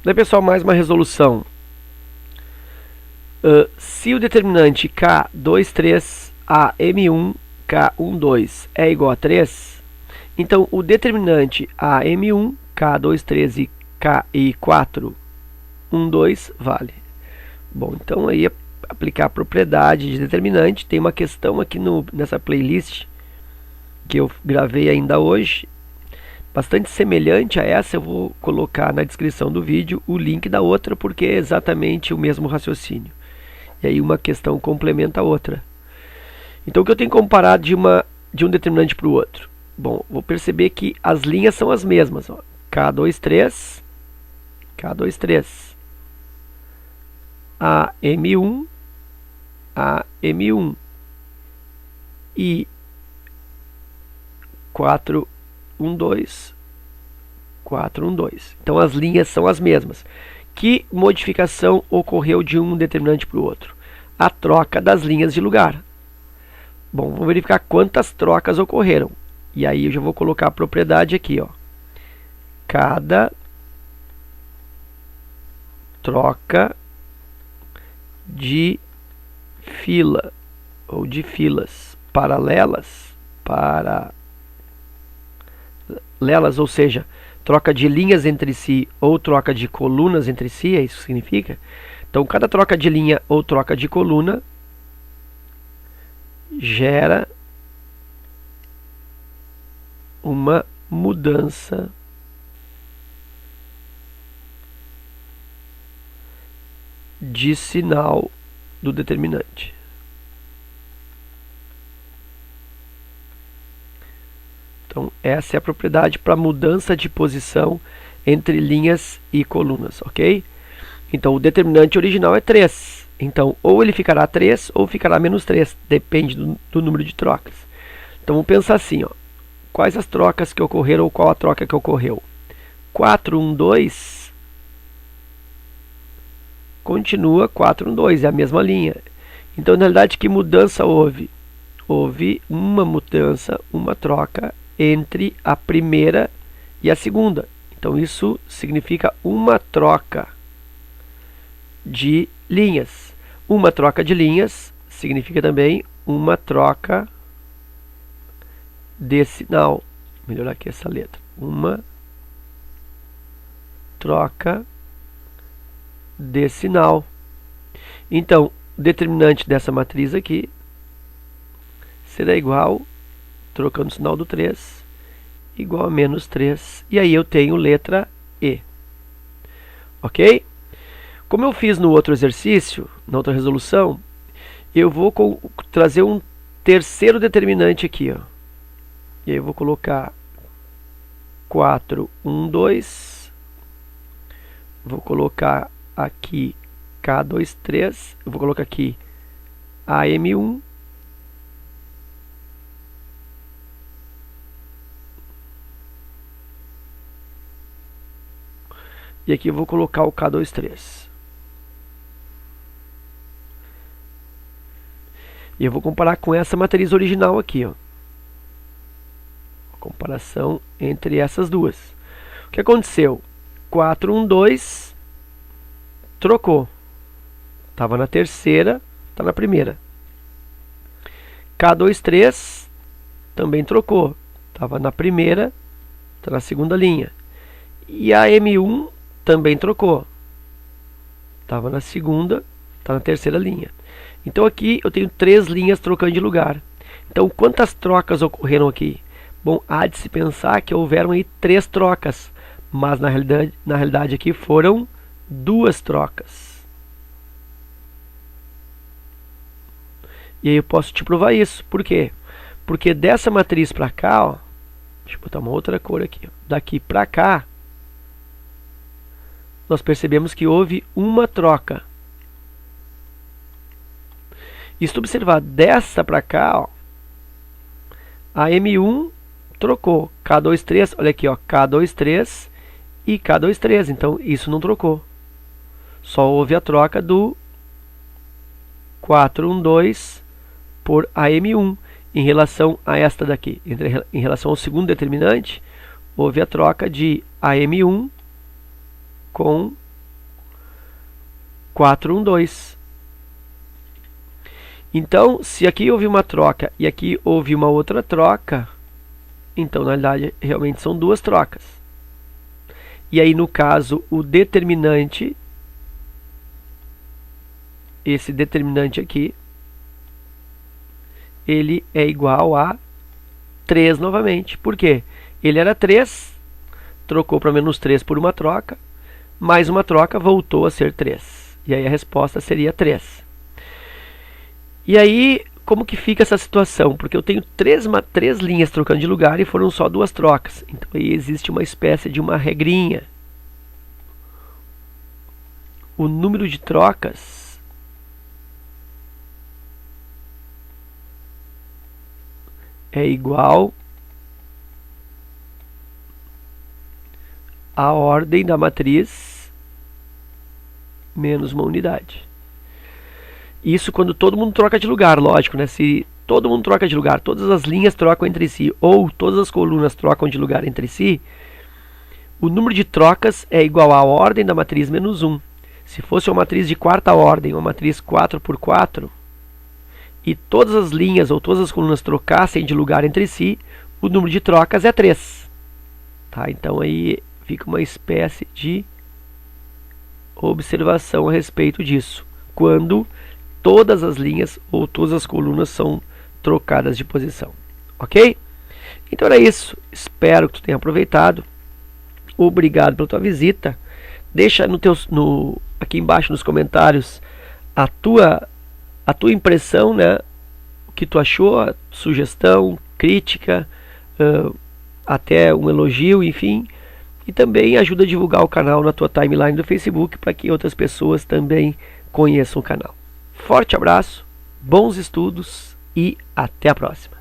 Daí, pessoal, mais uma resolução. Se o determinante K23AM1, K12 é igual a 3, então o determinante AM1, K23 e K4, 12 vale. Bom, então aí aplicar a propriedade de determinante. Tem uma questão aqui nessa playlist que eu gravei ainda hoje, bastante semelhante a essa. Eu vou colocar na descrição do vídeo o link da outra, porque é exatamente o mesmo raciocínio. E aí uma questão complementa a outra. Então o que eu tenho que comparar de um determinante para o outro? Bom, vou perceber que as linhas são as mesmas. Ó. K23, K23, AM1, AM1 e 412, 412. Então as linhas são as mesmas. Que modificação ocorreu de um determinante para o outro? A troca das linhas de lugar. Bom, vamos verificar quantas trocas ocorreram. E aí eu já vou colocar a propriedade aqui, ó. Cada troca de fila ou de filas paralelas, ou seja, troca de linhas entre si ou troca de colunas entre si, é isso que significa. Então, cada troca de linha ou troca de coluna gera uma mudança de sinal do determinante. Então, essa é a propriedade para mudança de posição entre linhas e colunas, ok? Então, o determinante original é 3. Então, ou ele ficará 3 ou ficará menos 3. Depende do número de trocas. Então, vamos pensar assim, ó. Quais as trocas que ocorreram ou qual a troca que ocorreu? 412 continua 412, é a mesma linha. Então, na realidade, que mudança houve? Houve uma mudança, uma troca entre a primeira e a segunda. Então, isso significa uma troca de linhas. Uma troca de linhas significa também uma troca de sinal. Vou melhorar aqui essa letra. Uma troca de sinal. Então, o determinante dessa matriz aqui será igual, trocando o sinal do 3, igual a menos 3. E aí eu tenho letra E. Ok? Como eu fiz no outro exercício, na outra resolução, eu vou trazer um terceiro determinante aqui. Ó. E aí eu vou colocar 412. Vou colocar aqui K23. Eu vou colocar aqui AM1. E aqui eu vou colocar o K23. E eu vou comparar com essa matriz original aqui, ó. Comparação entre essas duas. O que aconteceu? 412 trocou. Estava na terceira, está na primeira. K23 também trocou. Estava na primeira, está na segunda linha. E a M1 também trocou. Estava na segunda, está na terceira linha. Então aqui eu tenho 3 linhas trocando de lugar. Então quantas trocas ocorreram aqui? Bom, há de se pensar que houveram aí 3 trocas. Mas na realidade aqui foram 2 trocas. E aí eu posso te provar isso. Por quê? Porque dessa matriz para cá, ó, deixa eu botar uma outra cor aqui. Ó, daqui para cá, nós percebemos que houve uma troca. E se tu observar dessa para cá, ó, a M1 trocou. K23, olha aqui, ó, K23 e K23. Então isso não trocou. Só houve a troca do 412 por AM1 em relação a esta daqui. Em relação ao segundo determinante, houve a troca de AM1 com 4, 1, 2. Então, se aqui houve uma troca e aqui houve uma outra troca, então, na realidade, realmente são duas trocas. E aí, no caso, o determinante, esse determinante aqui, ele é igual a 3 novamente. Por quê? Ele era 3, trocou para menos 3 por uma troca, mais uma troca, voltou a ser 3. E aí a resposta seria 3. E aí, como que fica essa situação? Porque eu tenho três linhas trocando de lugar e foram só duas trocas. Então aí existe uma espécie de uma regrinha. O número de trocas é igual à ordem da matriz menos uma unidade. Isso quando todo mundo troca de lugar, lógico, né? Se todo mundo troca de lugar, todas as linhas trocam entre si, ou todas as colunas trocam de lugar entre si, o número de trocas é igual à ordem da matriz menos 1. Se fosse uma matriz de quarta ordem, uma matriz 4 por 4, e todas as linhas ou todas as colunas trocassem de lugar entre si, o número de trocas é 3. Tá? Então aí fica uma espécie de observação a respeito disso. Quando todas as linhas ou todas as colunas são trocadas de posição. Ok? Então era isso. Espero que tu tenha aproveitado. Obrigado pela tua visita. Deixa aqui embaixo nos comentários a tua impressão, né? O que tu achou, a sugestão, crítica, até um elogio, enfim. E também ajuda a divulgar o canal na tua timeline do Facebook para que outras pessoas também conheçam o canal. Forte abraço, bons estudos e até a próxima.